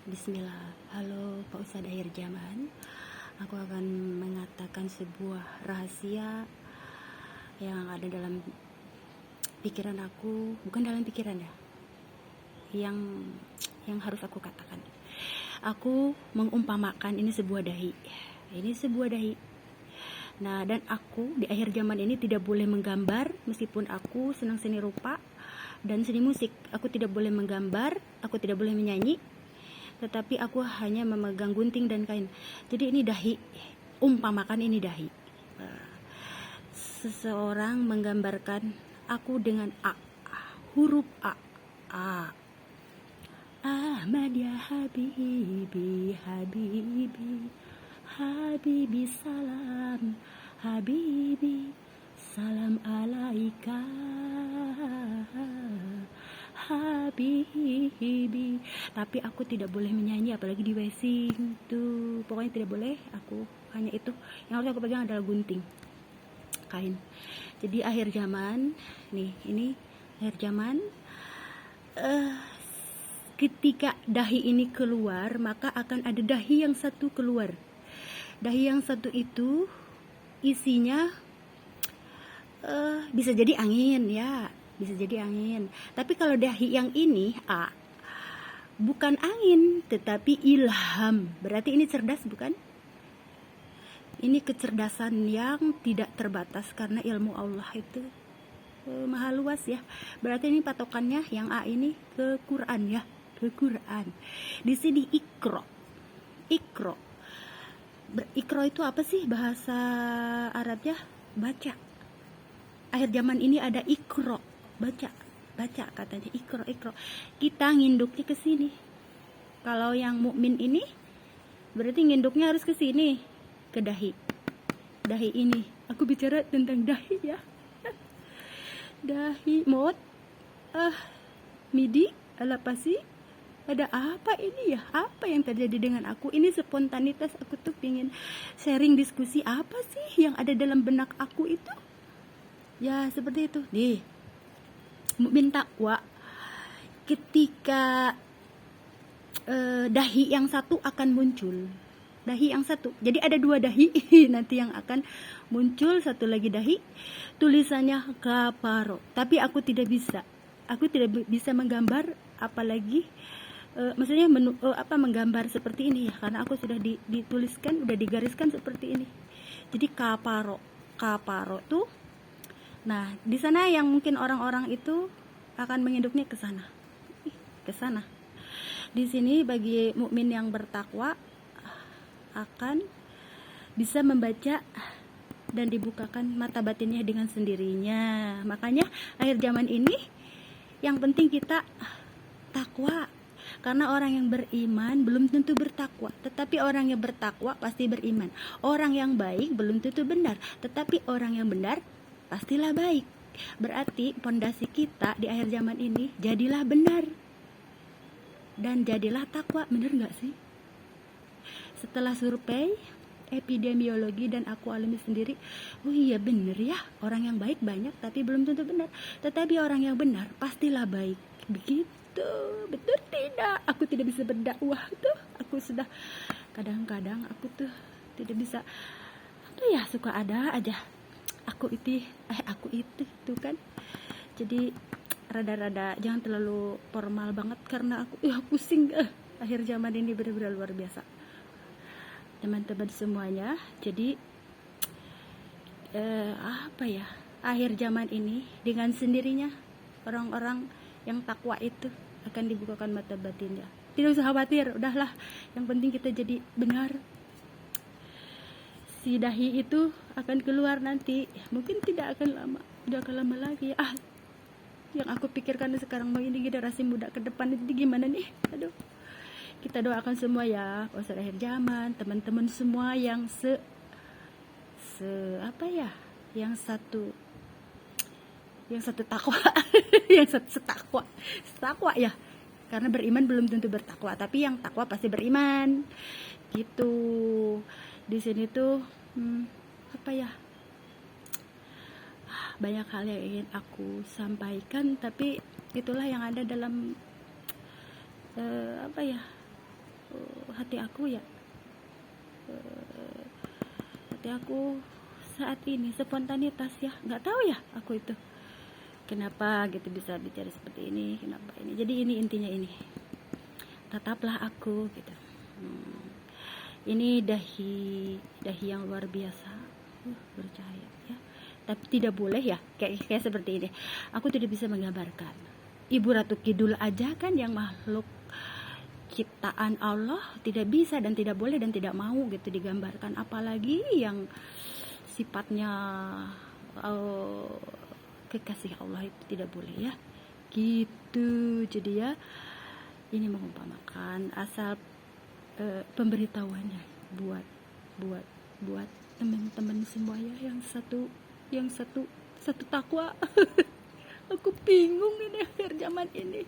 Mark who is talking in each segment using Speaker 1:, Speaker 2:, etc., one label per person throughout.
Speaker 1: Bismillah. Halo Pak Ustadz akhir zaman. Aku akan mengatakan sebuah rahasia yang ada dalam pikiran aku, bukan dalam pikiran ya. Yang harus aku katakan. Aku mengumpamakan ini sebuah dahi. Ini sebuah dahi. Nah, dan aku di akhir zaman ini tidak boleh menggambar, meskipun aku senang seni rupa dan seni musik. Aku tidak boleh menggambar, aku tidak boleh menyanyi, tetapi aku hanya memegang gunting dan kain. Jadi ini dahi, umpamakan ini dahi. Seseorang menggambarkan aku dengan A, huruf A. Ahmad ya habibi, habibi, habibi salam, habibi, salam alaika, habibi. Tapi aku tidak boleh menyanyi, apalagi di WC tuh. Pokoknya tidak boleh. Aku hanya itu yang harus aku pegang adalah gunting, kain. Jadi akhir zaman nih, ini akhir zaman. Ketika dahi ini keluar, maka akan ada dahi yang satu keluar. Dahi yang satu itu isinya bisa jadi angin ya, bisa jadi angin. Tapi kalau dahi yang ini A, bukan angin tetapi ilham. Berarti ini cerdas bukan? Ini kecerdasan yang tidak terbatas, karena ilmu Allah itu maha luas ya. Berarti ini patokannya yang A ini ke Quran ya, ke Quran. Di sini ikro. Ikro. Ikro itu apa sih bahasa Arabnya? Baca. Akhir zaman ini ada ikro, baca katanya, ikro. Kita nginduknya ke sini. Kalau yang mukmin ini berarti nginduknya harus ke sini, ke dahi ini. Aku bicara tentang dahi ya. Dahi mot midi alapasi. Ada apa ini ya? Apa yang terjadi dengan aku? Ini spontanitas, aku tuh pingin sharing diskusi apa sih yang ada dalam benak aku itu. Ya seperti itu. Nih, mukmin takwa ketika dahi yang satu akan muncul. Dahi yang satu. Jadi ada dua dahi nanti yang akan muncul, satu lagi dahi. Tulisannya kaparo. Tapi aku tidak bisa. Aku tidak bisa menggambar, apalagi maksudnya menggambar seperti ini ya, karena aku sudah dituliskan, udah digariskan seperti ini. Jadi kaparo tuh. Nah, di sana yang mungkin orang-orang itu akan menginduknya ke sana. Ke sana. Di sini bagi mukmin yang bertakwa akan bisa membaca dan dibukakan mata batinnya dengan sendirinya. Makanya akhir zaman ini yang penting kita takwa. Karena orang yang beriman belum tentu bertakwa, tetapi orang yang bertakwa pasti beriman. Orang yang baik belum tentu benar, tetapi orang yang benar pastilah baik. Berarti pondasi kita di akhir zaman ini, jadilah benar dan jadilah takwa. Benar gak sih? Setelah survei epidemiologi dan aku alami sendiri, oh iya benar ya, orang yang baik banyak tapi belum tentu benar, tetapi orang yang benar pastilah baik. Begitu. Betul tidak? Aku tidak bisa berdakwah tuh. Aku sudah kadang-kadang aku tuh tidak bisa, apa ya, suka ada aja aku itu tuh kan. Jadi rada-rada jangan terlalu formal banget, karena aku pusing. Akhir zaman ini benar-benar luar biasa teman-teman semuanya. Jadi apa ya, akhir zaman ini dengan sendirinya orang-orang yang takwa itu akan dibukakan mata batinnya. Tidak usah khawatir, udahlah, yang penting kita jadi benar. Si dahi itu akan keluar nanti, mungkin tidak akan lama lagi. Yang aku pikirkan sekarang ini generasi muda ke depan itu gimana nih? Aduh. Kita doakan semua ya, Ustadz akhir zaman, teman-teman semua yang yang satu takwa, yang satu setakwa ya. Karena beriman belum tentu bertakwa, tapi yang takwa pasti beriman. Gitu. Di sini tuh banyak hal yang ingin aku sampaikan, tapi itulah yang ada dalam hati aku ya, hati aku saat ini spontanitas ya, nggak tahu ya aku itu kenapa gitu bisa bicara seperti ini, kenapa ini. Jadi ini intinya ini, tetaplah aku gitu. Ini dahi yang luar biasa, bercahaya ya. Tapi tidak boleh ya kayak seperti ini. Aku tidak bisa menggambarkan. Ibu Ratu Kidul aja kan yang makhluk ciptaan Allah tidak bisa dan tidak boleh dan tidak mau gitu digambarkan, apalagi yang sifatnya kekasih Allah itu tidak boleh ya gitu. Jadi ya ini mengumpamakan asal pemberitahuannya buat teman-teman semua ya, yang satu takwa. Aku bingung ini akhir zaman ini.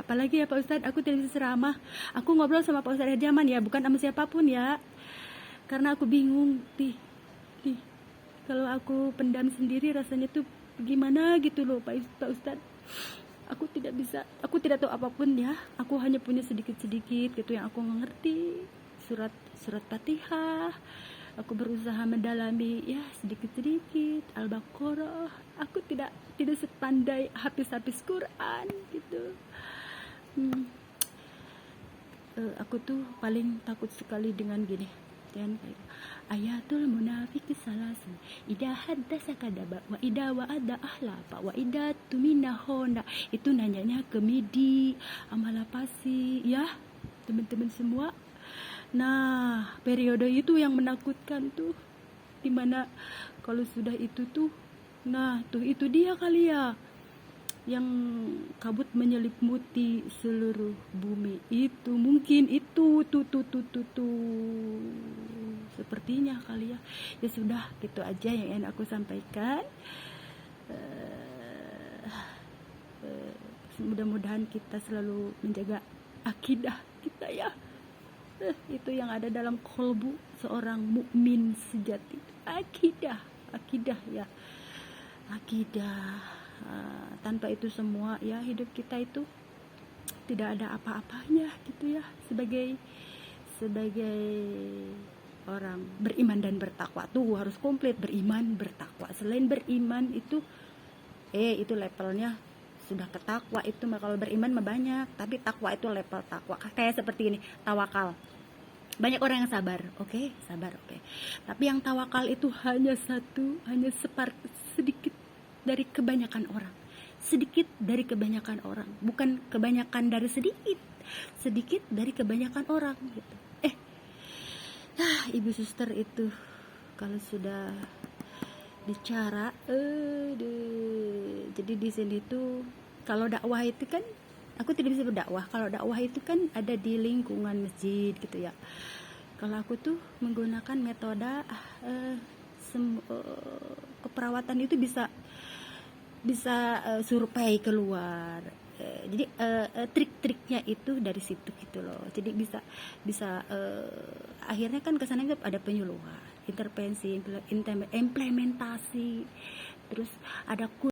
Speaker 1: Apalagi ya Pak Ustadz, aku tidak bisa ceramah. Aku ngobrol sama Pak Ustadz akhir zaman ya, bukan sama siapapun ya. Karena aku bingung nih. Kalau aku pendam sendiri rasanya tuh gimana gitu loh Pak Ustadz. Aku tidak bisa, aku tidak tahu apapun ya. Aku hanya punya sedikit-sedikit gitu yang aku mengerti. Surat Fatihah. Aku berusaha mendalami ya sedikit-sedikit Al-Baqarah. Aku tidak sepandai habis Quran gitu. Aku tuh paling takut sekali dengan gini. Dan ayatul munafik salasun ida haddasa kadaba wa ida wa'ada ahlafa wa ida tumina honda. Itu nanyanya ke Midi Amalapasi ya teman-teman semua. Nah periode itu yang menakutkan tuh, dimana kalau sudah itu tuh, nah tuh itu dia kali ya yang kabut menyelimuti seluruh bumi itu, mungkin itu tuh sepertinya kali ya. Ya sudah, gitu aja yang ingin aku sampaikan. Mudah-mudahan kita selalu menjaga akidah kita ya, itu yang ada dalam kolbu seorang mukmin sejati. Akidah ya, akidah. Tanpa itu semua ya hidup kita itu tidak ada apa-apanya gitu ya, sebagai orang beriman dan bertakwa tuh harus komplit beriman bertakwa. Selain beriman itu itu levelnya sudah ke takwa itu mah. Kalau beriman mah banyak, tapi takwa itu level takwa kayak seperti ini, tawakal. Banyak orang yang sabar, oke. Tapi yang tawakal itu hanya sedikit dari kebanyakan orang, bukan kebanyakan dari sedikit dari kebanyakan orang gitu. Ibu suster itu kalau sudah bicara jadi di sini tuh kalau dakwah itu kan aku tidak bisa berdakwah. Kalau dakwah itu kan ada di lingkungan masjid gitu ya. Kalau aku tuh menggunakan metode keperawatan itu bisa survei keluar. Jadi trik-triknya itu dari situ gitu loh. Jadi bisa akhirnya kan kesana ada penyuluhan, intervensi, implementasi, terus ada